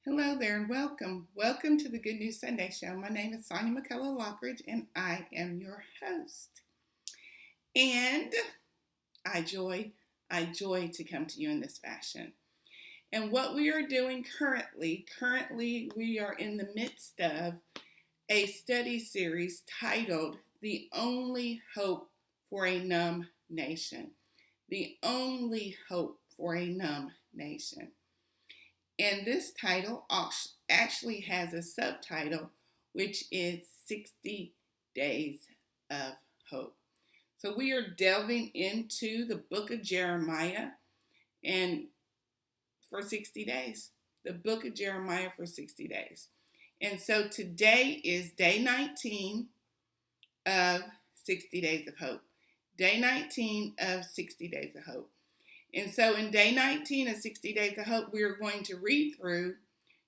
Hello there and welcome. Welcome to the Good News Sunday Show. My name is Sonia McCullough Lockridge and I am your host. And I joy to come to you in this fashion. And what we are doing currently we are in the midst of a study series titled The Only Hope for a Numb Nation. The Only Hope for a Numb Nation. And this title actually has a subtitle, which is 60 Days of Hope. So we are delving into the book of Jeremiah and for 60 days. The book of Jeremiah for 60 days. And so today is day 19 of 60 Days of Hope. Day 19 of 60 Days of Hope. And so in day 19 of 60 Days of Hope, we are going to read through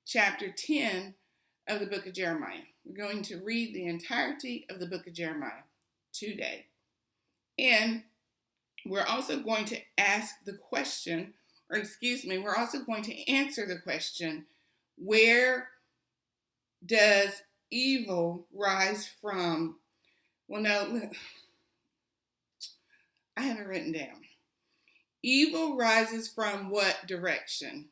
chapter 10 of the book of Jeremiah. We're going to read the entirety of the book of Jeremiah today. And we're also going to we're also going to answer the question, where does evil rise from? Well, no, I have it written down. Evil rises from what direction?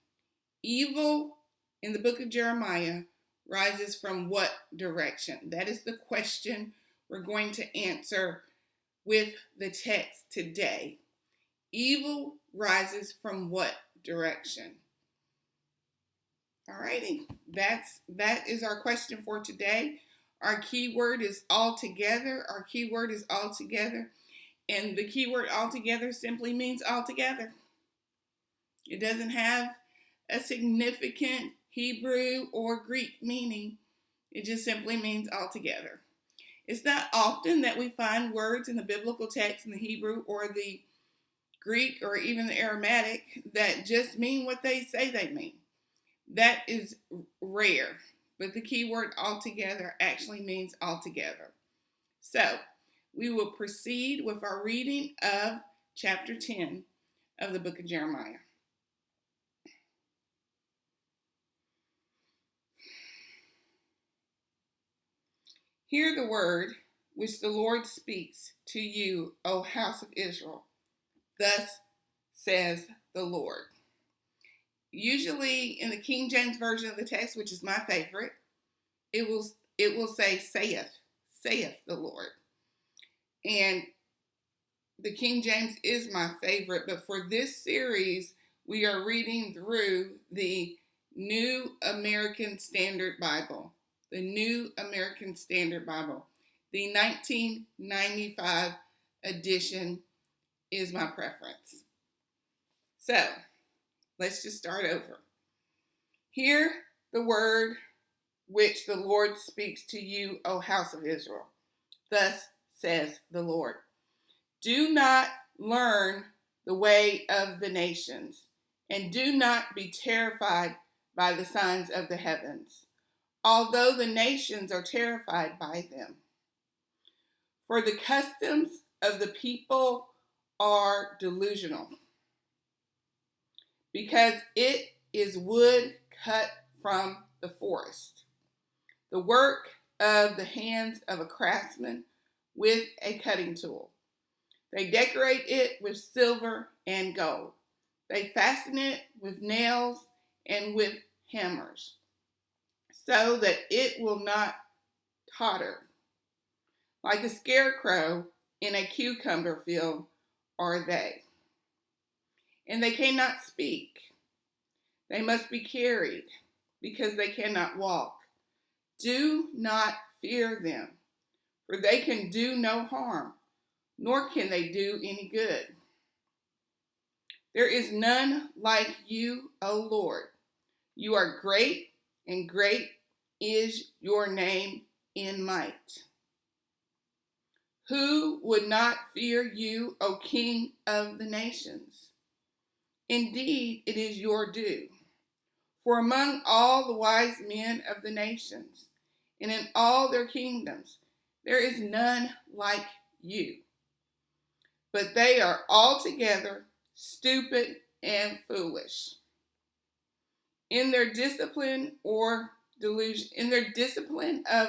Evil in the book of Jeremiah rises from what direction? That is the question we're going to answer with the text today. Evil rises from what direction? Alrighty, that is our question for today. Our key word is altogether. And the key word altogether simply means altogether. It doesn't have a significant Hebrew or Greek meaning. It just simply means altogether. It's not often that we find words in the biblical text in the Hebrew or the Greek or even the Aramaic that just mean what they say they mean. That is rare. But the key word altogether actually means altogether. So, we will proceed with our reading of chapter 10 of the book of Jeremiah. Hear the word which the Lord speaks to you, O house of Israel. Thus says the Lord. Usually in the King James Version of the text, which is my favorite, it will say saith the Lord. And the King James is my favorite, but for this series, we are reading through the New American Standard Bible. The New American Standard Bible. The 1995 edition is my preference. So, let's just start over. Hear the word which the Lord speaks to you, O house of Israel. Thus says the Lord. Do not learn the way of the nations, and do not be terrified by the signs of the heavens, although the nations are terrified by them. For the customs of the people are delusional, because it is wood cut from the forest, the work of the hands of a craftsman with a cutting tool. They decorate it with silver and gold. They fasten it with nails and with hammers, so that it will not totter. Like a scarecrow in a cucumber field are they. And they cannot speak. They must be carried, because they cannot walk. Do not fear them, for they can do no harm, nor can they do any good. There is none like you, O Lord. You are great, and great is your name in might. Who would not fear you, O King of the nations? Indeed, it is your due. For among all the wise men of the nations, and in all their kingdoms, there is none like you. But they are altogether stupid and foolish. In their discipline of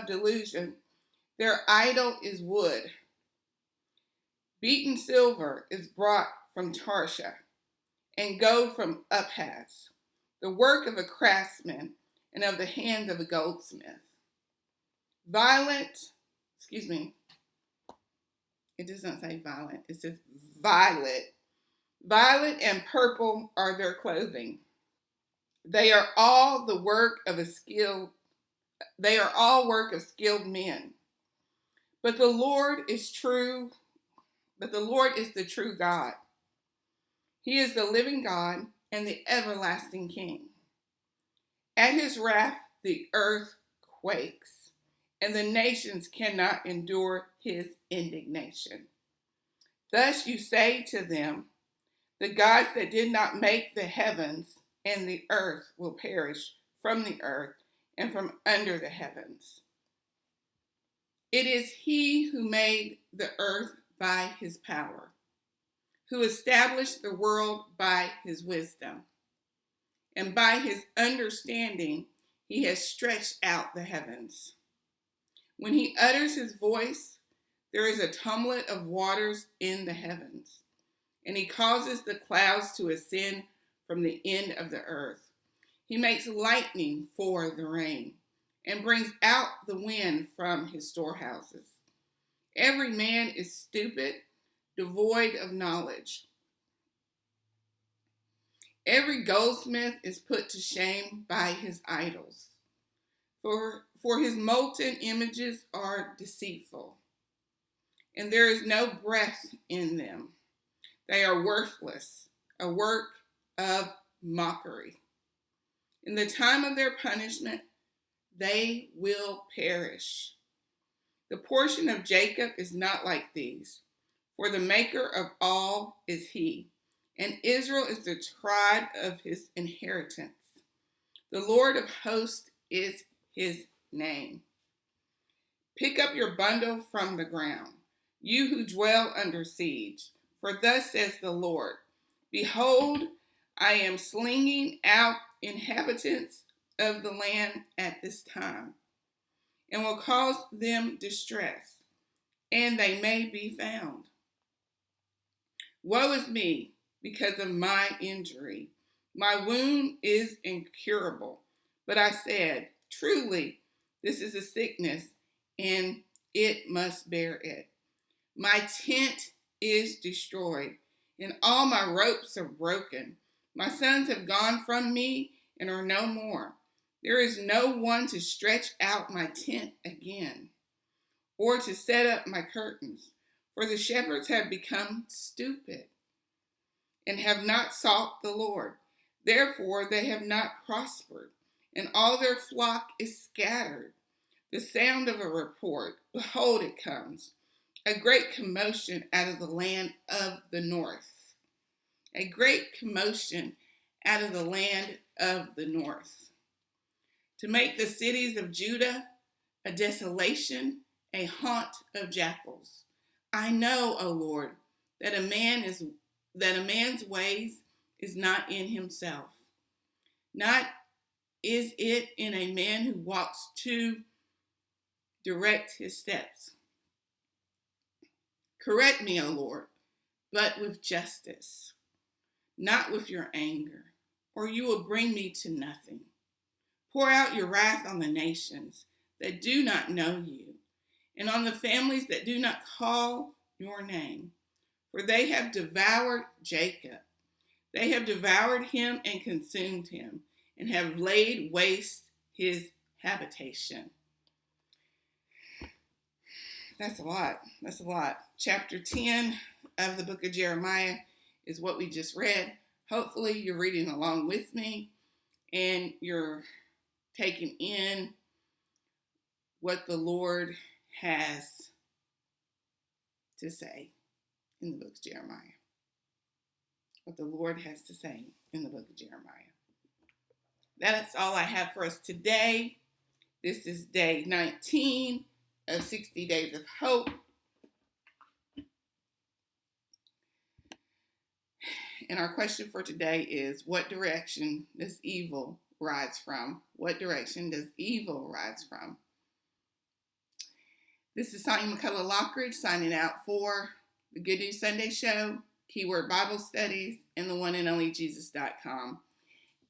delusion, their idol is wood. Beaten silver is brought from Tarshish, and gold from Uphaz, the work of a craftsman and of the hand of a goldsmith. It doesn't say violent, it says violet. Violet and purple are their clothing. They are all work of skilled men. But the Lord is the true God. He is the living God and the everlasting King. At his wrath, the earth quakes, and the nations cannot endure his indignation. Thus you say to them, the gods that did not make the heavens and the earth will perish from the earth and from under the heavens. It is he who made the earth by his power, who established the world by his wisdom, and by his understanding he has stretched out the heavens. When he utters his voice, there is a tumult of waters in the heavens, and he causes the clouds to ascend from the end of the earth. He makes lightning for the rain, and brings out the wind from his storehouses. Every man is stupid, devoid of knowledge. Every goldsmith is put to shame by his idols, for his molten images are deceitful, and there is no breath in them. They are worthless, a work of mockery. In the time of their punishment, they will perish. The portion of Jacob is not like these, for the maker of all is he, and Israel is the tribe of his inheritance. The Lord of hosts is his name. Pick up your bundle from the ground, you who dwell under siege, for thus says the Lord, behold, I am slinging out inhabitants of the land at this time, and will cause them distress, and they may be found. Woe is me, because of my injury. My wound is incurable. But I said, truly, this is a sickness, and it must bear it. My tent is destroyed, and all my ropes are broken. My sons have gone from me and are no more. There is no one to stretch out my tent again, or to set up my curtains, for the shepherds have become stupid and have not sought the Lord. Therefore they have not prospered, and all their flock is scattered. The sound of a report, behold, it comes, a great commotion out of the land of the north. A great commotion out of the land of the north. To make the cities of Judah a desolation, a haunt of jackals. I know, O Lord, that a man's ways is not in himself. Not is it in a man who walks to direct his steps. Correct me, O Lord, but with justice, not with your anger, or you will bring me to nothing. Pour out your wrath on the nations that do not know you, and on the families that do not call your name. For they have devoured Jacob. They have devoured him and consumed him, and have laid waste his habitation. That's a lot. That's a lot. Chapter 10 of the book of Jeremiah is what we just read. Hopefully you're reading along with me and you're taking in what the Lord has to say in the book of Jeremiah. What the Lord has to say in the book of Jeremiah. That's all I have for us today. This is day 19 of 60 Days of Hope. And our question for today is, what direction does evil rise from? What direction does evil rise from? This is Sonia McCullough Lockridge signing out for the Good News Sunday Show, Keyword Bible Studies, and the one and only Jesus.com.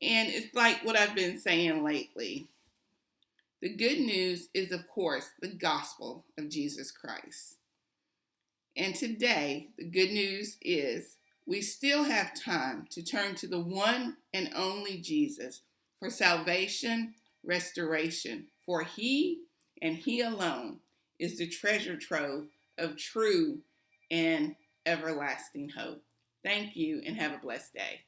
And it's like what I've been saying lately. The good news is, of course, the gospel of Jesus Christ. And today, the good news is we still have time to turn to the one and only Jesus for salvation, restoration, for he and he alone is the treasure trove of true and everlasting hope. Thank you and have a blessed day.